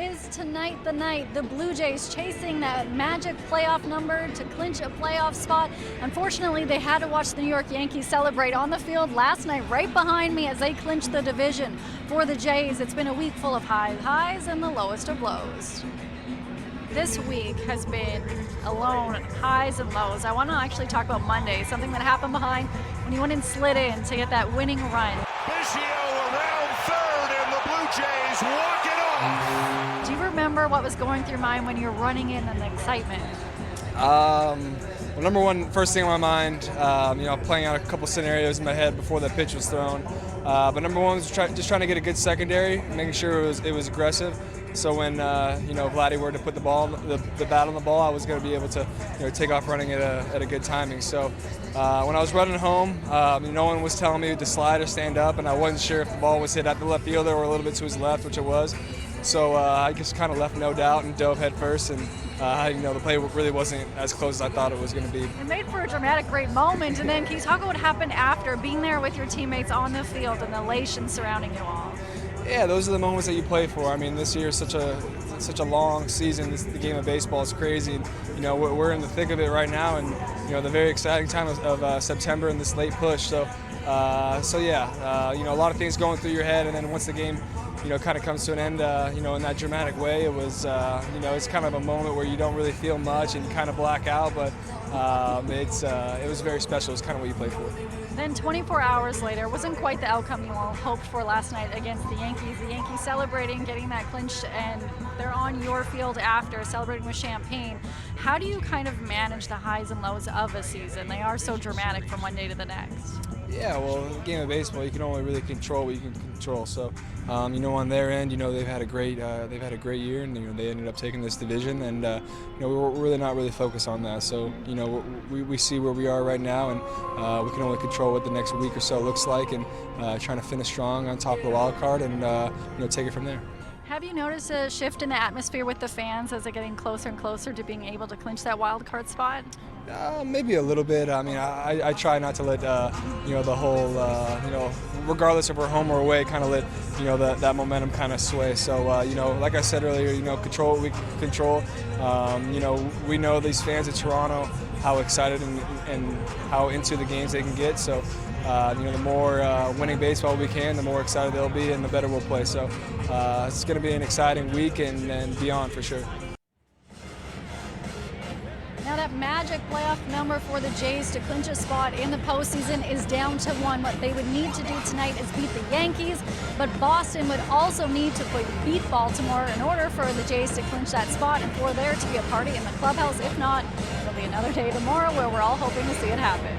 Is tonight the night? The Blue Jays chasing that magic playoff number to clinch a playoff spot. Unfortunately, they had to watch the New York Yankees celebrate on the field last night right behind me as they clinched the division for the Jays. It's been a week full of highs and the lowest of lows. This week has been alone highs and lows. I want to actually talk about Monday, something that happened behind when you went and slid in to get that winning run. Biggio around third and the Blue Jays walk it off. Do you remember what was going through your mind when you were running in and the excitement? Well, number one, first thing on my mind, playing out a couple scenarios in my head before the pitch was thrown. But number one was just trying to get a good secondary, making sure it was aggressive. So when Vladdy were to put the bat on the ball, I was going to be able to take off running at a good timing. So when I was running home, no one was telling me to slide or stand up, and I wasn't sure if the ball was hit at the left fielder or a little bit to his left, which it was. So I just kind of left no doubt and dove head first, and the play really wasn't as close as I thought it was going to be. It made for a dramatic, great moment. And then can you talk about what happened after being there with your teammates on the field and the elation surrounding you all? Yeah, those are the moments that you play for. I mean, this year is such a long season. The game of baseball is crazy. We're in the thick of it right now, and the very exciting time of September and this late push. So a lot of things going through your head, and then once the game kind of comes to an end, in that dramatic way, it was, it's kind of a moment where you don't really feel much and you kind of black out, but it was very special. It's kind of what you play for. Then 24 hours later, wasn't quite the outcome you all hoped for last night against the Yankees. The Yankees celebrating, getting that clinch, and they're on your field after, celebrating with champagne. How do you kind of manage the highs and lows of a season? They are so dramatic from one day to the next. Yeah, well, in the game of baseball, you can only really control what you can control. So, on their end, they've had a great year, and they ended up taking this division, and we're really not really focused on that. So, we see where we are right now, and we can only control what the next week or so looks like, and trying to finish strong on top of the wild card, and take it from there. Have you noticed a shift in the atmosphere with the fans as they're getting closer and closer to being able to clinch that wild card spot? Maybe a little bit. I mean, I try not to let the whole regardless if we're home or away, kind of let that momentum kind of sway. So like I said earlier, control what we can control. We know these fans of Toronto, how excited and how into the games they can get. So the more winning baseball we can, the more excited they'll be, and the better we'll play. So it's going to be an exciting week and beyond for sure. Now that magic playoff number for the Jays to clinch a spot in the postseason is down to one. What they would need to do tonight is beat the Yankees, but Boston would also need to beat Baltimore in order for the Jays to clinch that spot and for there to be a party in the clubhouse. If not, it'll be another day tomorrow where we're all hoping to see it happen.